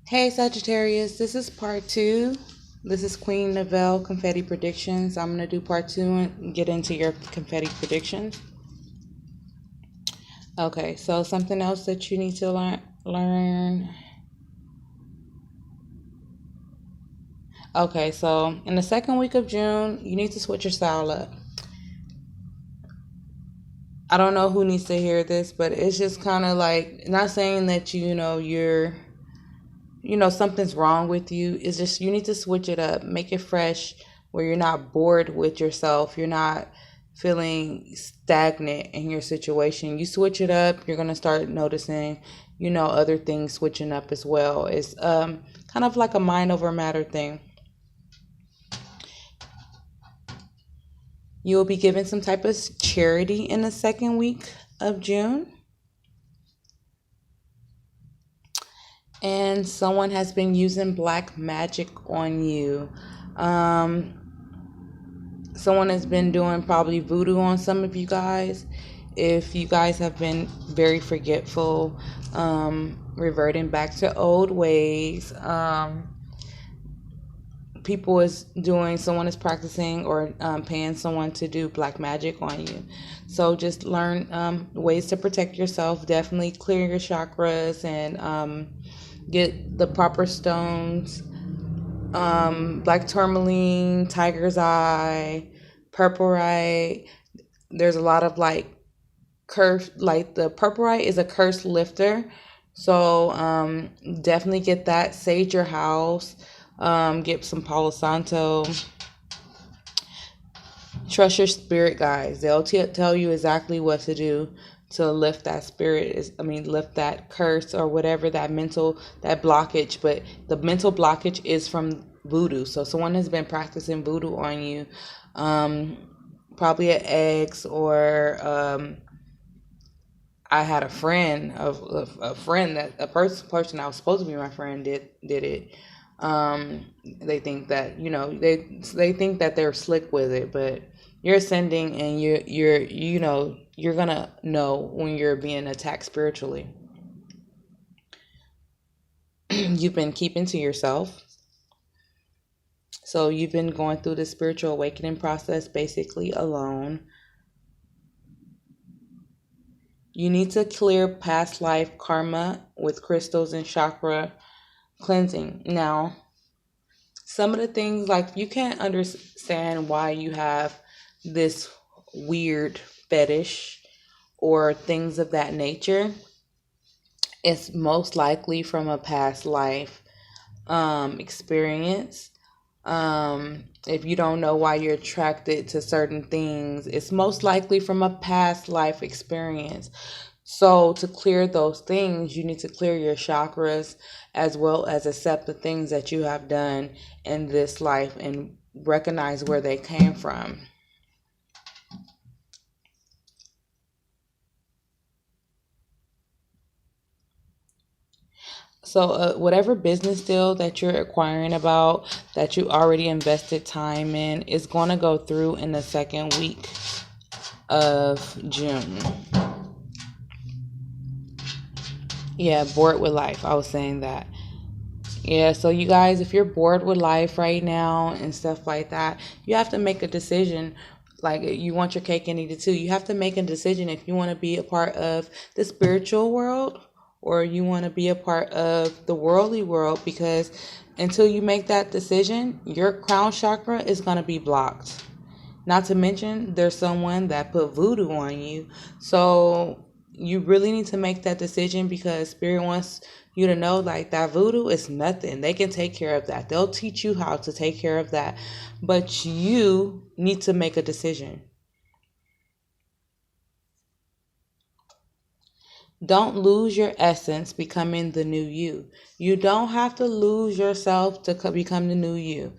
Hey Sagittarius, this is part two. This is Queen Novelle Confetti Predictions. I'm going to do part two and get into your confetti predictions. Okay, so something else that you need to learn. Okay, so in the second week of June, you need to switch your style up. I don't know who needs to hear this, but it's just kind of like, not saying that something's wrong with you. It's just you need to switch it up, make it fresh, where you're not bored with yourself. You're not feeling stagnant in your situation. You switch it up, you're gonna start noticing, other things switching up as well. It's kind of like a mind over matter thing. You will be given some type of charity in the second week of June. And someone has been using black magic on you. Someone has been doing probably voodoo on some of you guys. If you guys have been very forgetful, reverting back to old ways, someone is practicing or paying someone to do black magic on you. So just learn ways to protect yourself. Definitely clear your chakras and get the proper stones. Black tourmaline, tiger's eye, purpurite. There's a lot of the purpurite is a curse lifter. So definitely get that. Sage your house. Get some Palo Santo. Trust your spirit guides. They'll tell you exactly what to do to lift that lift that curse or whatever that blockage. But the mental blockage is from voodoo. So someone has been practicing voodoo on you, probably at eggs or I had a friend that a person I was supposed to be my friend did it. They think that they think that they're slick with it, but you're ascending and you're gonna know when you're being attacked spiritually. You've been keeping to yourself, so you've been going through the spiritual awakening process basically alone. You need to clear past life karma with crystals and chakra cleansing. Now, some of the things, like, you can't understand why you have this weird fetish or things of that nature. It's most likely from a past life experience. If you don't know why you're attracted to certain things, it's most likely from a past life experience. So to clear those things, you need to clear your chakras as well as accept the things that you have done in this life and recognize where they came from. So whatever business deal that you're acquiring about, that you already invested time in, is going to go through in the second week of June. Yeah, bored with life. I was saying that. Yeah, so you guys, if you're bored with life right now and stuff like that, you have to make a decision. Like, you want your cake and eat it too. You have to make a decision if you want to be a part of the spiritual world or you want to be a part of the worldly world, because until you make that decision, your crown chakra is going to be blocked. Not to mention, there's someone that put voodoo on you. So you really need to make that decision, because Spirit wants you to know, like, that voodoo is nothing. They can take care of that. They'll teach you how to take care of that. But you need to make a decision. Don't lose your essence becoming the new you. You don't have to lose yourself to become the new you.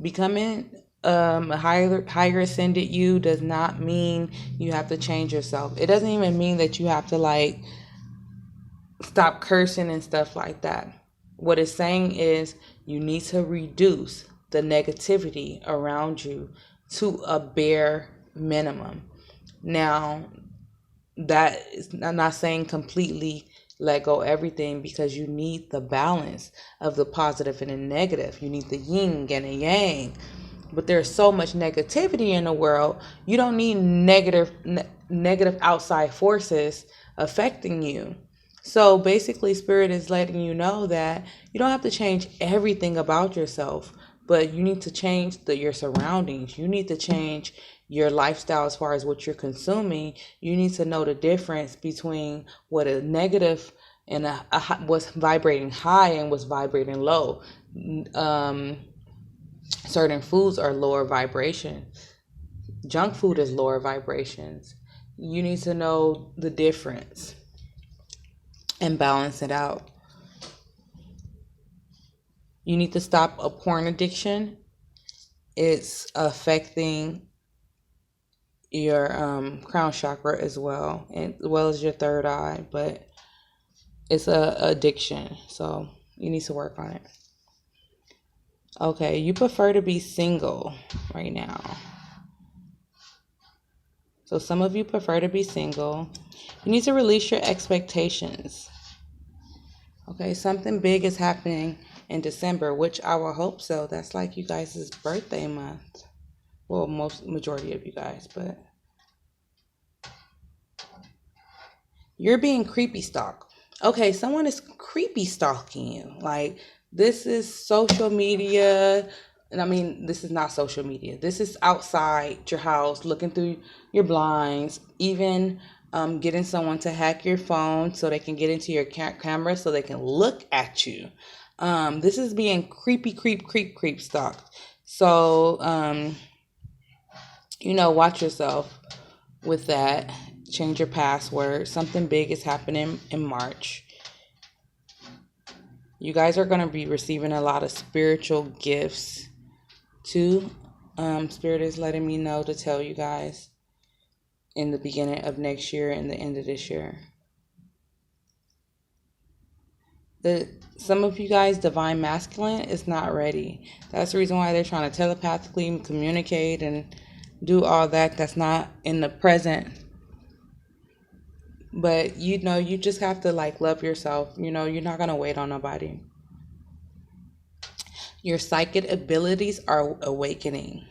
Becoming a higher ascended you does not mean you have to change yourself. It doesn't even mean that you have to stop cursing and stuff like that. What it's saying is you need to reduce the negativity around you to a bare minimum. Now, that is, I'm not saying completely let go everything, because you need the balance of the positive and the negative. You need the yin and the yang. But there's so much negativity in the world. You don't need negative outside forces affecting you. So basically, Spirit is letting you know that you don't have to change everything about yourself, but you need to change your surroundings. You need to change your lifestyle as far as what you're consuming. You need to know the difference between what a negative and what's vibrating high and what's vibrating low. Certain foods are lower vibration. Junk food is lower vibrations. You need to know the difference and balance it out. You need to stop a porn addiction. It's affecting your crown chakra as well, and as well as your third eye, but it's a addiction, so you need to work on it. Okay, you prefer to be single right now. So some of you prefer to be single. You need to release your expectations. Okay, something big is happening in December, which I will hope so. That's like you guys' birthday month. Well, majority of you guys, but you're being creepy stalked. Okay, someone is creepy stalking you. Like, this is social media. And I mean, this is not social media. This is outside your house, looking through your blinds, even getting someone to hack your phone so they can get into your camera so they can look at you. This is being creep stalked. So, watch yourself with that. Change your password. Something big is happening in March. You guys are going to be receiving a lot of spiritual gifts too. Spirit is letting me know to tell you guys in the beginning of next year and the end of this year. Some of you guys, divine masculine is not ready. That's the reason why they're trying to telepathically communicate and do all that. That's not in the present. But you just have to love yourself. You're not going to wait on nobody. Your psychic abilities are awakening.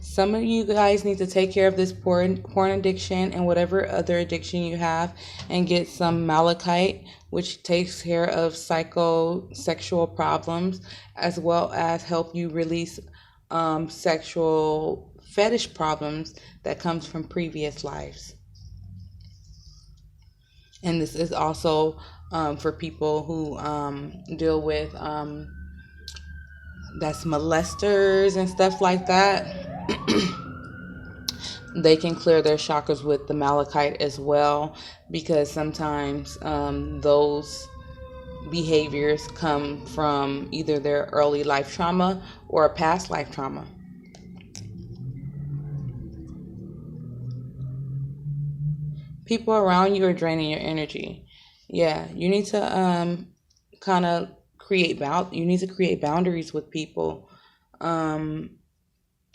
Some of you guys need to take care of this porn addiction and whatever other addiction you have, and get some malachite, which takes care of psychosexual problems, as well as help you release sexual fetish problems that comes from previous lives. And this is also for people who deal with that's molesters and stuff like that. They can clear their chakras with the malachite as well, because sometimes those behaviors come from either their early life trauma or a past life trauma. People around you are draining your energy. Yeah, you need to kind of create boundaries with people.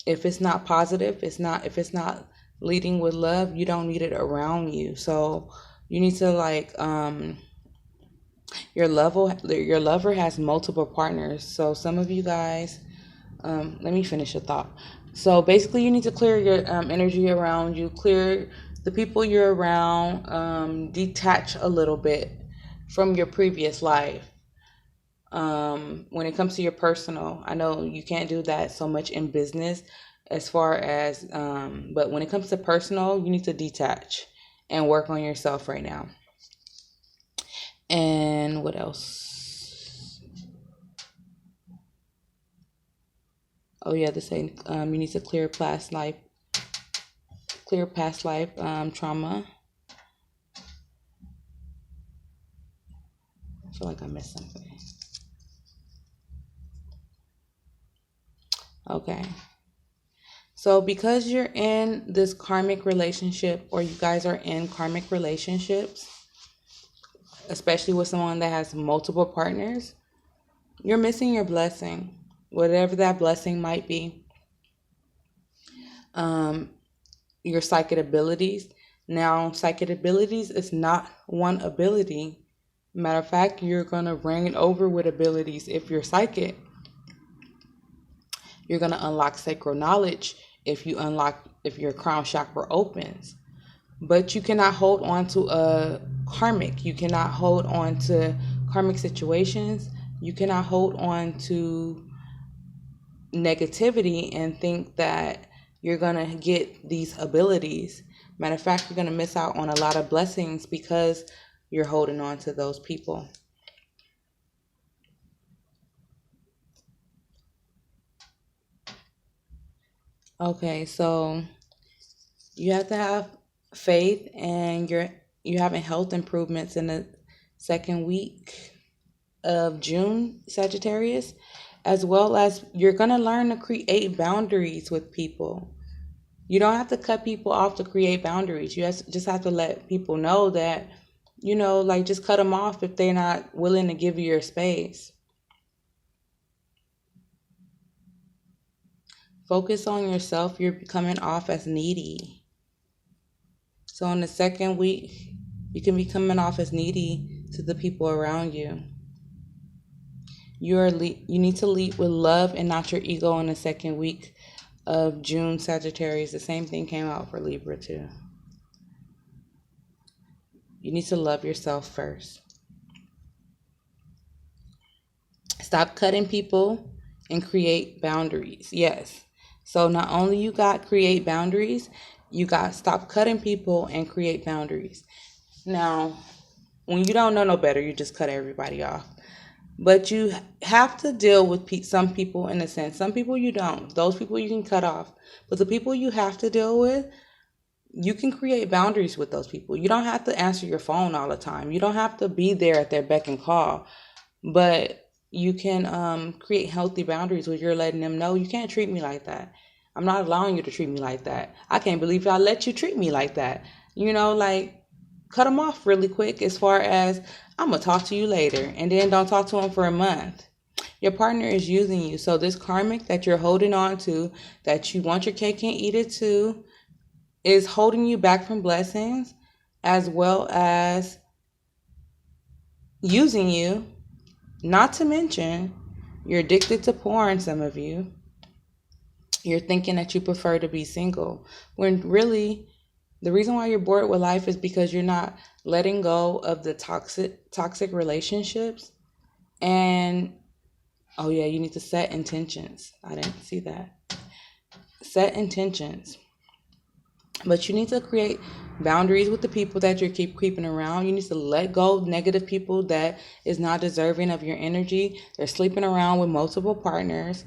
If it's not positive, if it's not leading with love, you don't need it around you. So you need to your lover has multiple partners. So some of you guys, let me finish the thought. So basically, you need to clear your energy around you, clear the people you're around, detach a little bit from your previous life. When it comes to your personal, I know you can't do that so much in business as far as, but when it comes to personal, you need to detach and work on yourself right now. And what else? Oh yeah, this ain't, you need to clear past life trauma. I feel like I missed something. Okay. So because you're in this karmic relationship, or you guys are in karmic relationships, especially with someone that has multiple partners, you're missing your blessing, whatever that blessing might be. Your psychic abilities, Now, psychic abilities is not one ability. Matter of fact, you're going to bring it over with abilities. If you're psychic, you're going to unlock sacred knowledge if your crown chakra opens. But you cannot hold on to a karmic. You cannot hold on to karmic situations. You cannot hold on to negativity and think that you're going to get these abilities. Matter of fact, you're going to miss out on a lot of blessings because you're holding on to those people. Okay, so you have to have faith, and you having health improvements in the second week of June, Sagittarius, as well as you're going to learn to create boundaries with people. You don't have to cut people off to create boundaries. You just have to let people know that, like, just cut them off if they're not willing to give you your space. Focus on yourself. You're coming off as needy. So in the second week, you can be coming off as needy to the people around you. You need to lead with love and not your ego in the second week of June, Sagittarius. The same thing came out for Libra too. You need to love yourself first. Stop cutting people and create boundaries. Yes. So not only you got create boundaries, you got stop cutting people and create boundaries. Now, when you don't know no better, you just cut everybody off. But you have to deal with some people in a sense. Some people you don't. Those people you can cut off. But the people you have to deal with, you can create boundaries with those people. You don't have to answer your phone all the time. You don't have to be there at their beck and call. But you can create healthy boundaries where you're letting them know you can't treat me like that. I'm not allowing you to treat me like that. I can't believe I let you treat me like that. Like, cut them off really quick as far as, I'm going to talk to you later, and then don't talk to them for a month. Your partner is using you. So this karmic that you're holding on to, that you want your cake and eat it too, is holding you back from blessings, as well as using you. Not to mention, you're addicted to porn, some of you. You're thinking that you prefer to be single, when really the reason why you're bored with life is because you're not letting go of the toxic relationships. And oh yeah, you need to set intentions. I didn't see that. Set intentions. But you need to create boundaries with the people that you keep creeping around. You need to let go of negative people that is not deserving of your energy. They're sleeping around with multiple partners.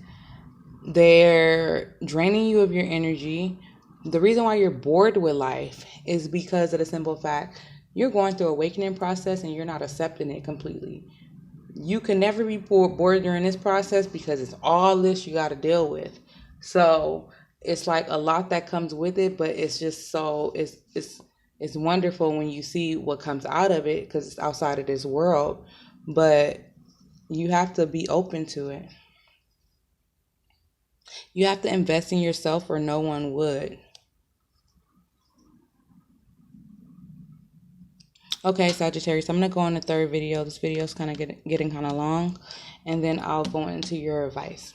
They're draining you of your energy. The reason why you're bored with life is because of the simple fact you're going through an awakening process and you're not accepting it completely. You can never be bored during this process because it's all this you got to deal with. So it's like a lot that comes with it, but it's just so it's wonderful when you see what comes out of it because it's outside of this world. But you have to be open to it. You have to invest in yourself or no one would. Okay, Sagittarius, I'm going to go on the third video. This video is kind of getting kind of long, and then I'll go into your advice.